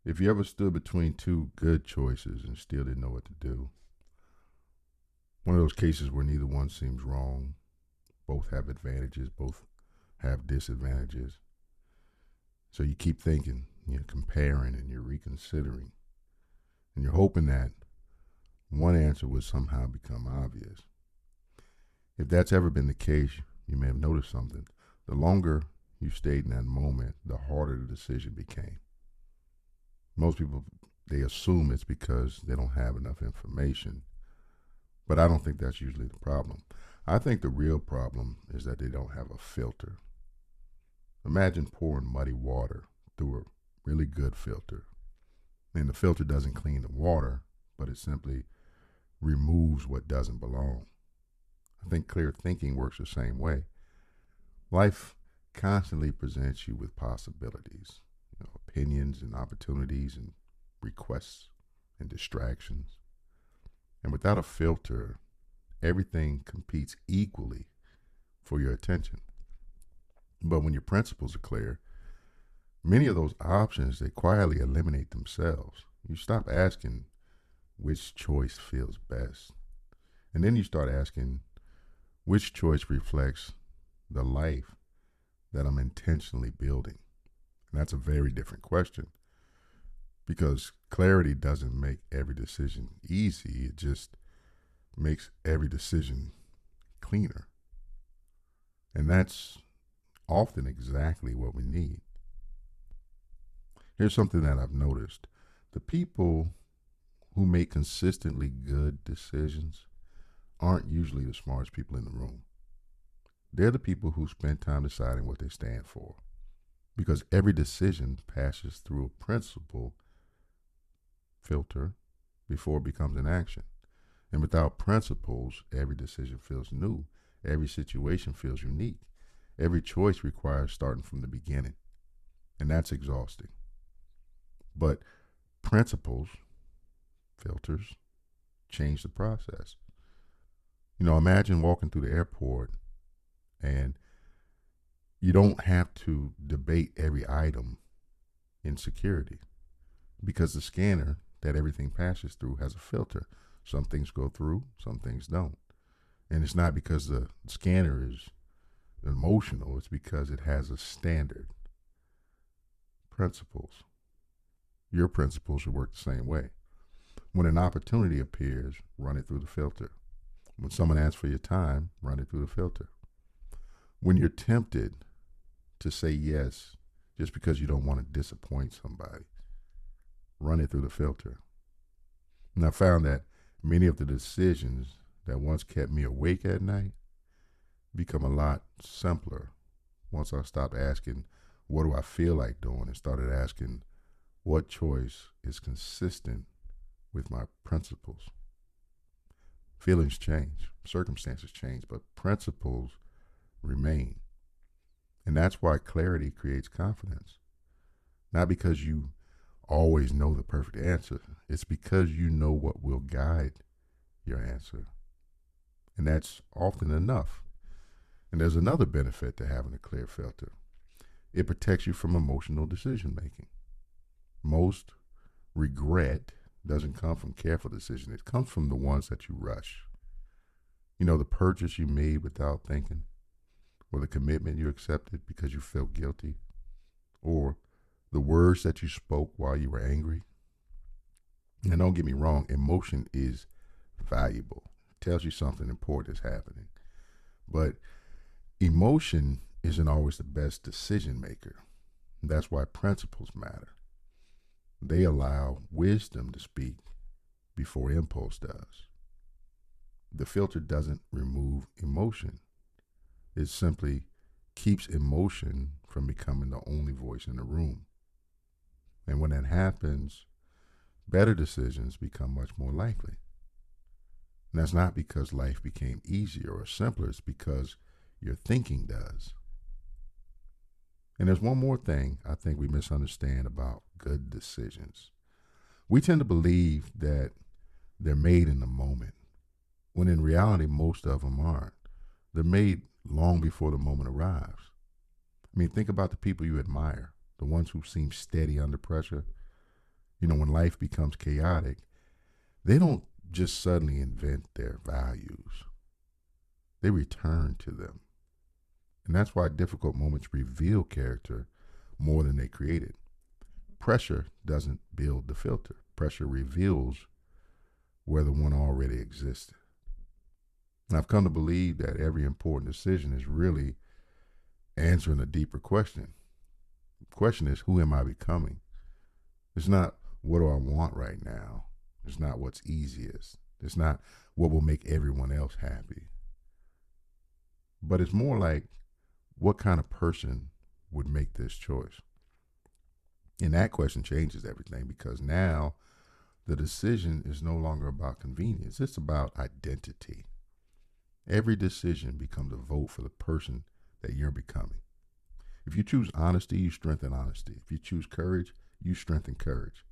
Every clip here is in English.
If you ever stood between two good choices and still didn't know what to do, one of those cases where neither one seems wrong, both have advantages, both have disadvantages. So you keep thinking, you're comparing and you're reconsidering, and you're hoping that one answer would somehow become obvious. If that's ever been the case, you may have noticed something. The longer you stayed in that moment, the harder the decision became. Most people, they assume it's because they don't have enough information, but I don't think that's usually the problem. I think the real problem is that they don't have a filter. Imagine pouring muddy water through a really good filter. And the filter doesn't clean the water, but it simply removes what doesn't belong. I think clear thinking works the same way. Life constantly presents you with possibilities, opinions and opportunities and requests and distractions. And without a filter, everything competes equally for your attention. But when your principles are clear, many of those options they quietly eliminate themselves. You stop asking which choice feels best. And then you start asking which choice reflects the life that I'm intentionally building. And that's a very different question because clarity doesn't make every decision easy, it just makes every decision cleaner. And that's often exactly what we need. Here's something that I've noticed: the people who make consistently good decisions aren't usually the smartest people in the room. They're the people who spend time deciding what they stand for. Because every decision passes through a principle filter before it becomes an action. And without principles, every decision feels new. Every situation feels unique. Every choice requires starting from the beginning. And that's exhausting. But principles, filters, change the process. Imagine walking through the airport and you don't have to debate every item in security because the scanner that everything passes through has a filter. Some things go through, some things don't. And it's not because the scanner is emotional, it's because it has a standard. Principles. Your principles should work the same way. When an opportunity appears, run it through the filter. When someone asks for your time, run it through the filter. When you're tempted to say yes just because you don't want to disappoint somebody, run it through the filter. And I found that many of the decisions that once kept me awake at night become a lot simpler once I stopped asking, what do I feel like doing? And started asking, what choice is consistent with my principles? Feelings change, circumstances change, but principles remain. And that's why clarity creates confidence. Not because you always know the perfect answer, it's because you know what will guide your answer. And that's often enough. And there's another benefit to having a clear filter: it protects you from emotional decision making. Most regret doesn't come from careful decision, it comes from the ones that you rush. The purchase you made without thinking, or the commitment you accepted because you felt guilty, or the words that you spoke while you were angry. And don't get me wrong, emotion is valuable. It tells you something important is happening. But emotion isn't always the best decision maker. That's why principles matter. They allow wisdom to speak before impulse does. The filter doesn't remove emotion, it simply keeps emotion from becoming the only voice in the room. And when that happens, better decisions become much more likely. And that's not because life became easier or simpler, it's because your thinking does. And there's one more thing I think we misunderstand about good decisions. We tend to believe that they're made in the moment, when in reality, most of them aren't. They're made long before the moment arrives. I mean, think about the people you admire, the ones who seem steady under pressure. When life becomes chaotic, they don't just suddenly invent their values, they return to them. And that's why difficult moments reveal character more than they create it. Pressure doesn't build the filter, pressure reveals where the one already exists. And I've come to believe that every important decision is really answering a deeper question. The question is, who am I becoming? It's not, what do I want right now? It's not what's easiest. It's not what will make everyone else happy. But it's more like, what kind of person would make this choice? And that question changes everything, because now the decision is no longer about convenience, it's about identity. Every decision becomes a vote for the person that you're becoming. If you choose honesty, you strengthen honesty. If you choose courage, you strengthen courage.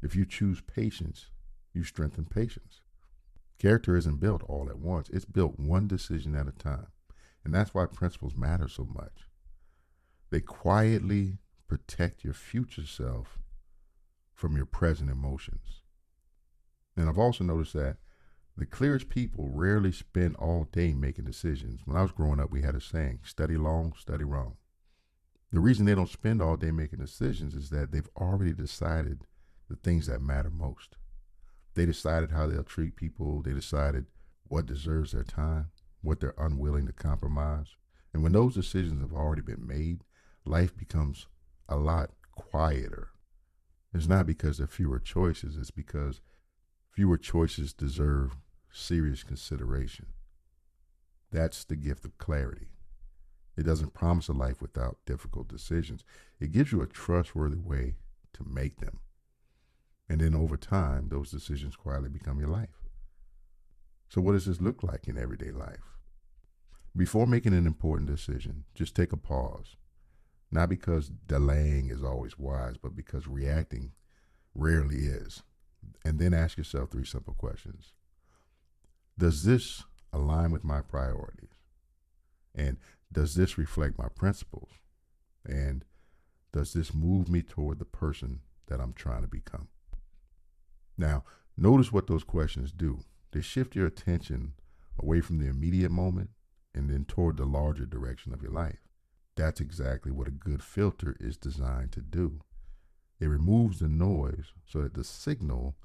If you choose patience, you strengthen patience. Character isn't built all at once, it's built one decision at a time. And that's why principles matter so much. They quietly protect your future self from your present emotions. And I've also noticed that the clearest people rarely spend all day making decisions. When I was growing up, we had a saying, study long, study wrong. The reason they don't spend all day making decisions is that they've already decided the things that matter most. They decided how they'll treat people. They decided what deserves their time, what they're unwilling to compromise. And when those decisions have already been made, life becomes a lot quieter. It's not because there are fewer choices, it's because fewer choices deserve serious consideration. That's the gift of clarity. It doesn't promise a life without difficult decisions. It gives you a trustworthy way to make them. And then over time, those decisions quietly become your life. So what does this look like in everyday life? Before making an important decision, just take a pause. Not because delaying is always wise, but because reacting rarely is. And then ask yourself 3 simple questions. Does this align with my priorities? And does this reflect my principles? And does this move me toward the person that I'm trying to become? Now, notice what those questions do. They shift your attention away from the immediate moment and then toward the larger direction of your life. That's exactly what a good filter is designed to do. It removes the noise so that the signal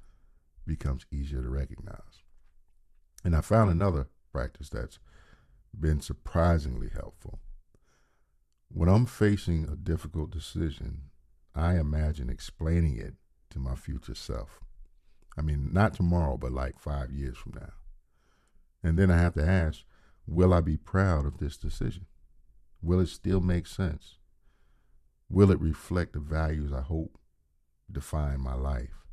becomes easier to recognize. And I found another practice that's been surprisingly helpful. When I'm facing a difficult decision, I imagine explaining it to my future self. I mean, not tomorrow, but like 5 years from now. And then I have to ask, will I be proud of this decision? Will it still make sense? Will it reflect the values I hope define my life?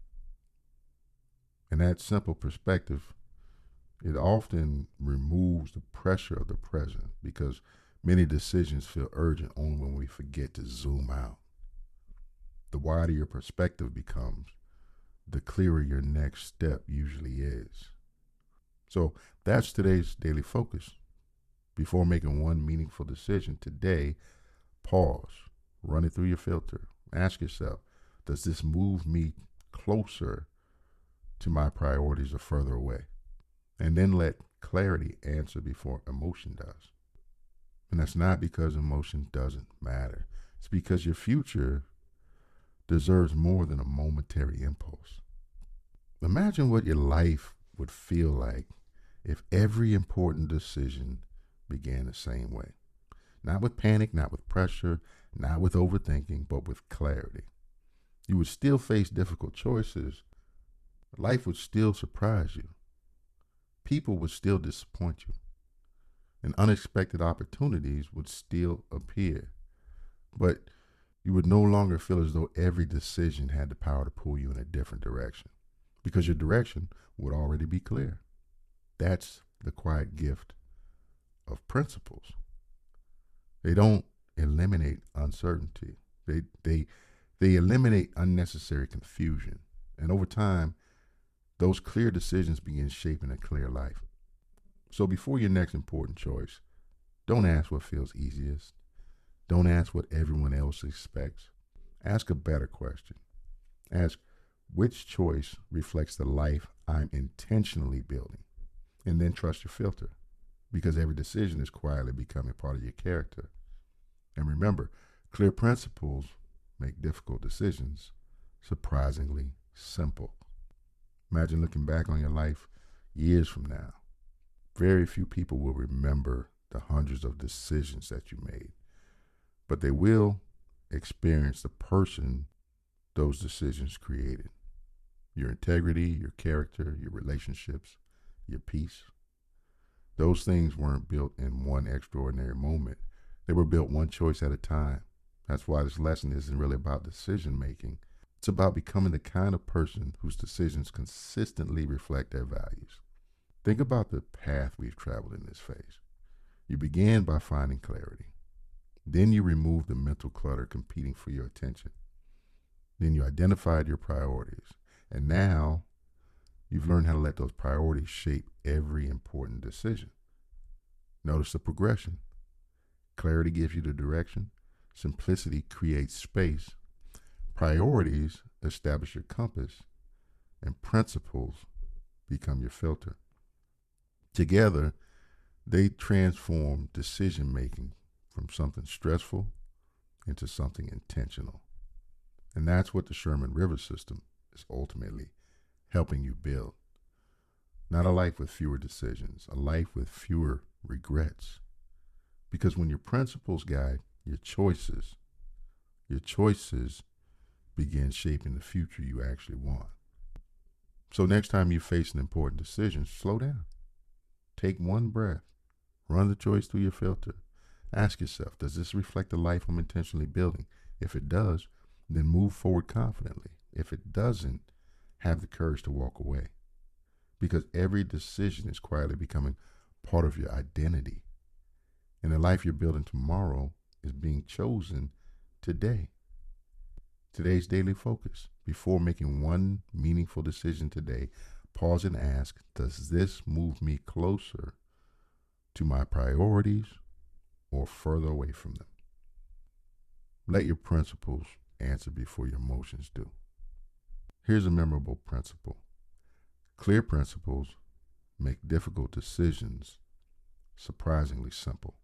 And that simple perspective, it often removes the pressure of the present, because many decisions feel urgent only when we forget to zoom out. The wider your perspective becomes, the clearer your next step usually is. So that's today's daily focus. Before making one meaningful decision today, pause, run it through your filter. Ask yourself, does this move me closer to my priorities or further away? And then let clarity answer before emotion does. And that's not because emotion doesn't matter. It's because your future deserves more than a momentary impulse. Imagine what your life would feel like if every important decision began the same way. Not with panic, not with pressure, not with overthinking, but with clarity. You would still face difficult choices. Life would still surprise you. People would still disappoint you. And unexpected opportunities would still appear. But you would no longer feel as though every decision had the power to pull you in a different direction, because your direction would already be clear. That's the quiet gift of principles. They don't eliminate uncertainty. They eliminate unnecessary confusion. And over time, those clear decisions begin shaping a clear life. So before your next important choice, don't ask what feels easiest. Don't ask what everyone else expects. Ask a better question. Ask, Which choice reflects the life I'm intentionally building? And then trust your filter, because every decision is quietly becoming part of your character. And remember, clear principles make difficult decisions surprisingly simple. Imagine looking back on your life years from now. Very few people will remember the hundreds of decisions that you made, but they will experience the person those decisions created. Your integrity, your character, your relationships, your peace. Those things weren't built in one extraordinary moment. They were built one choice at a time. That's why this lesson isn't really about decision making. It's about becoming the kind of person whose decisions consistently reflect their values. Think about the path we've traveled in this phase. You began by finding clarity. Then you removed the mental clutter competing for your attention. Then you identified your priorities. And now you've learned how to let those priorities shape every important decision. Notice the progression. Clarity gives you the direction. Simplicity creates space. Priorities establish your compass. And principles become your filter. Together, they transform decision making from something stressful into something intentional. And that's what the Sherman Rivers System is ultimately helping you build. Not a life with fewer decisions, a life with fewer regrets. Because when your principles guide your choices begin shaping the future you actually want. So next time you face an important decision, slow down. Take one breath. Run the choice through your filter. Ask yourself, does this reflect the life I'm intentionally building? If it does, then move forward confidently. If it doesn't, have the courage to walk away. Because every decision is quietly becoming part of your identity. And the life you're building tomorrow is being chosen today. Today's daily focus. Before making one meaningful decision today, pause and ask, does this move me closer to my priorities or further away from them? Let your principles answer before your emotions do. Here's a memorable principle. Clear principles make difficult decisions surprisingly simple.